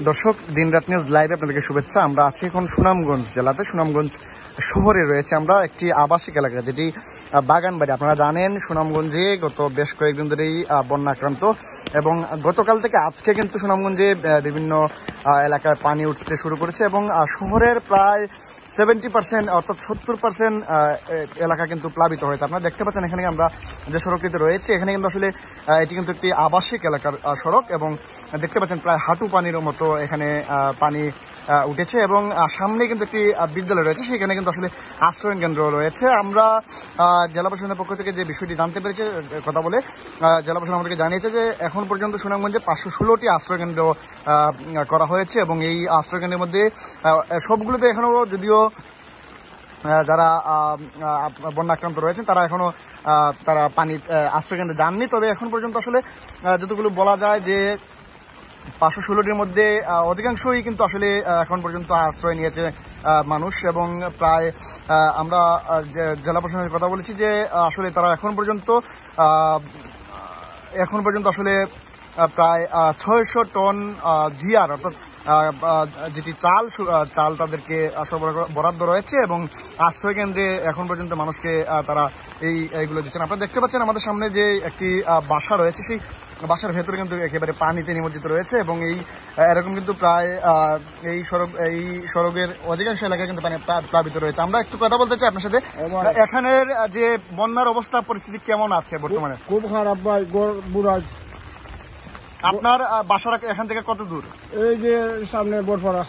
দর্শক, দিনরাত নিউজ লাইভে আপনাদেরকে শুভেচ্ছা। আমরা আছি এখন সুনামগঞ্জ জেলাতে, সুনামগঞ্জ শহরে রয়েছে আমরা একটি আবাসিক এলাকা, যেটি বাগানবাড়ি। আপনারা জানেন সুনামগঞ্জে গত বেশ কয়েকদিন ধরেই বন্যা আক্রান্ত, এবং গতকাল থেকে আজকে কিন্তু সুনামগঞ্জে বিভিন্ন এলাকায় পানি উঠতে শুরু করেছে, এবং শহরের প্রায় 70% অর্থাৎ 70% এলাকা কিন্তু প্লাবিত হয়েছে। আপনারা দেখতে পাচ্ছেন এখানে আমরা যে সড়কটিতে রয়েছে, এখানে কিন্তু আসলে এটি কিন্তু একটি আবাসিক এলাকার সড়ক, এবং দেখতে পাচ্ছেন প্রায় হাঁটু পানির মতো এখানে পানি উঠেছে, এবং সামনে কিন্তু একটি বিদ্যালয় রয়েছে, সেখানে কিন্তু আসলে আশ্রয়ন কেন্দ্র রয়েছে। আমরা জেলা প্রশাসনের পক্ষ থেকে যে বিষয়টি জানতে পেরেছি কথা বলে, জেলা প্রশাসন আমাদেরকে জানিয়েছে যে এখন পর্যন্ত সুনামগঞ্জে 516টি আশ্রয় কেন্দ্র করা হয়েছে, এবং এই আশ্রয় কেন্দ্রের মধ্যে সবগুলোতে এখনো যদিও যারা বন্যা আক্রান্ত রয়েছেন তারা পানি আশ্রয় কেন্দ্রে যাননি, তবে এখন পর্যন্ত আসলে যতগুলো বলা যায় যে 516টির মধ্যে অধিকাংশই কিন্তু আসলে এখন পর্যন্ত আশ্রয় নিয়েছে মানুষ, এবং প্রায় আমরা জেলা প্রশাসনের কথা বলেছি যে আসলে তারা এখন পর্যন্ত আসলে প্রায় 600 টন জিআর অর্থাৎ যেটি চাল তাদেরকে বরাদ্দ রয়েছে, এবং আশ্রয় কেন্দ্রে এখন পর্যন্ত মানুষকে তারা এইগুলো দিচ্ছেন। আপনারা দেখতে পাচ্ছেন আমাদের সামনে যে একটি বাসা রয়েছে, সেই বাসার ভেতরে কিন্তু একেবারে পানিতে নিমজ্জিত রয়েছে, এবং এরকম কিন্তু প্রায় এই সড়কের অধিকাংশ এলাকায় কিন্তু পানি প্লাবিত রয়েছে। আমরা একটু কথা বলতে চাই আপনার সাথে, এখানের যে বন্যার অবস্থা পরিস্থিতি কেমন আছে বর্তমানে? খুব খারাপ ভাই, বুড়া। আপনার বাসার এখান থেকে কত দূর? এই যে সামনে বরপাড়া।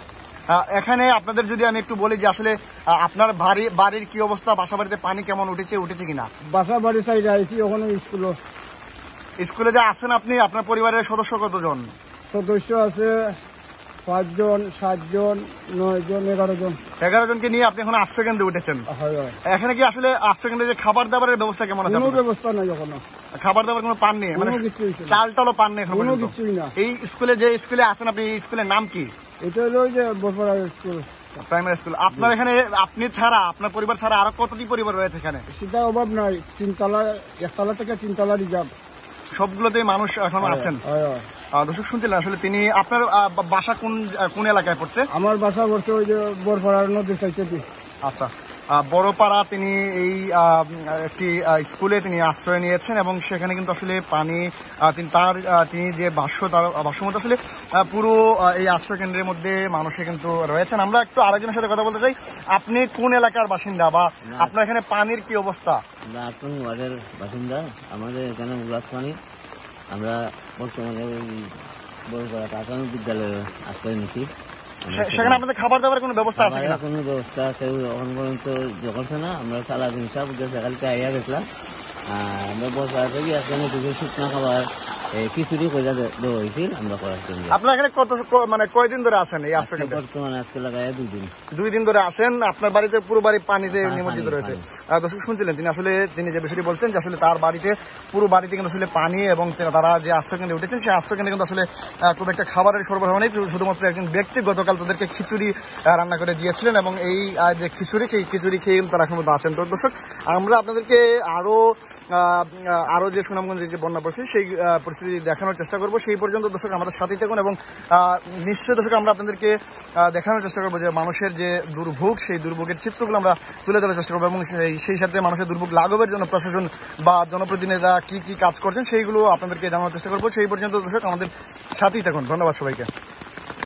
এখানে আপনাদের যদি আমি একটু বলি যে আসলে আপনার বাড়ির কি অবস্থা, বাসা বাড়িতে পানি কেমন উঠেছে কিনা? বাসা বাড়ি সাইডে আইছি, ওখানে স্কুলে যে আছেন আপনি, আপনার পরিবারের সদস্য কতজন? সদস্য আছে 5 জন, 7 জন, 9 জন, 11 জন। 11 জনকে নিয়ে আপনি এখন আশ্রয় কেন্দ্রে উঠেছেন। এখানে কি আসলে আশ্রয় কেন্দ্রে যে খাবার দাবারের ব্যবস্থা কেমন আছে? কোনো ব্যবস্থা নাই এখনো। খাবার দাবার কোনো পান নেই, মানে চাল টালও পান নেই কোনো কিছুই না। এই স্কুলে আছেন আপনি, এই স্কুলের নাম কি? এটা হলো যে বরপাড়া স্কুল, প্রাইমারি স্কুল। আপনার এখানে আপনি ছাড়া, আপনার পরিবার ছাড়া আরো কতটি পরিবার রয়েছে এখানে? সেটা অভাব নাই, 1তলা থেকে 3তলা রিজার্ভ, সবগুলোতেই মানুষ এখন আছেন। দর্শক শুনছিলেন, আসলে তিনি আপনার বাসা কোন এলাকায় পড়ছে? আমার বাসা পড়ছে ওই যে বরপাড়ার নদীর সাইডে। আচ্ছা, বড়পাড়া তিনি এই একটি স্কুলে তিনি আশ্রয় নিয়েছেন, এবং সেখানে কিন্তু আসলে পানি তিনি যে ভাষ্য মতো আসলে পুরো এই আশ্রয় কেন্দ্রের মধ্যে মানুষে কিন্তু রয়েছেন। আমরা একটু আরেকজনের সাথে কথা বলতে চাই। আপনি কোন এলাকার বাসিন্দা, বা আপনার এখানে পানির কি অবস্থা? আমরা 8 নং ওয়ার্ডের বাসিন্দা। আমাদের এখানে উলাস পানি। আমরা বর্তমানে বড়পাড়া প্রাথমিক বিদ্যালয়ে আশ্রয় নিচ্ছি। সেখানে আপনাদের খাবার দাবার কোনো ব্যবস্থা আছে? কোনো ব্যবস্থা কেউ এখন পর্যন্ত করছে না। আমরা সারাদিন সব সকালকে আইয়া গেছিলাম। আমরা বর্ষা থেকে আসলে কিছু শুকনা খাবার খিচুড়ি করে দেওয়া হয়েছিল আমরা করার জন্য। আপনার এখানে কয়দিন ধরে আছেন এই আশ্রয় কেন্দ্রে? বর্তমানে আজকে লাগায় 2 দিন। 2 দিন ধরে আছেন। আপনার বাড়িতে পুরো বাড়ি পানিতে নিমজ্জিত রয়েছে। দর্শক শুনছিলেন তিনি যে বিষয়টি বলছেন যে আসলে তার বাড়িতে পুরো বাড়িতে কিন্তু আসলে পানি, এবং তারা যে আশ্রয় কেন্দ্রে উঠেছেন সেই আশ্রয় কেন্দ্রে কিন্তু আসলে খুব একটা খাবারের সরবরাহ নেই। শুধুমাত্র একজন ব্যক্তি গতকাল তাদেরকে খিচুড়ি রান্না করে দিয়েছিলেন, এবং এই যে খিচুড়ি, সেই খিচুড়ি খেয়ে কিন্তু তারা এখন আছেন। তো দর্শক, আমরা আপনাদেরকে আরো যে সুনামগঞ্জে যে বন্যা পরিস্থিতি, সেই পরিস্থিতি দেখানোর চেষ্টা করবো। সেই পর্যন্ত দর্শক আমাদের সাথেই থাকুন, এবং নিশ্চয়ই দর্শক আমরা আপনাদেরকে দেখানোর চেষ্টা করবো যে মানুষের যে দুর্ভোগ, সেই দুর্ভোগের চিত্রগুলো আমরা তুলে ধরার চেষ্টা করবো, এবং সেই সাথে মানুষের দুর্ভোগ লাঘবের জন্য প্রশাসন বা জনপ্রতিনিধিরা কি কাজ করছেন সেইগুলো আপনাদেরকে জানানোর চেষ্টা করবো। সেই পর্যন্ত দর্শক আমাদের সাথেই থাকুন। ধন্যবাদ সবাইকে।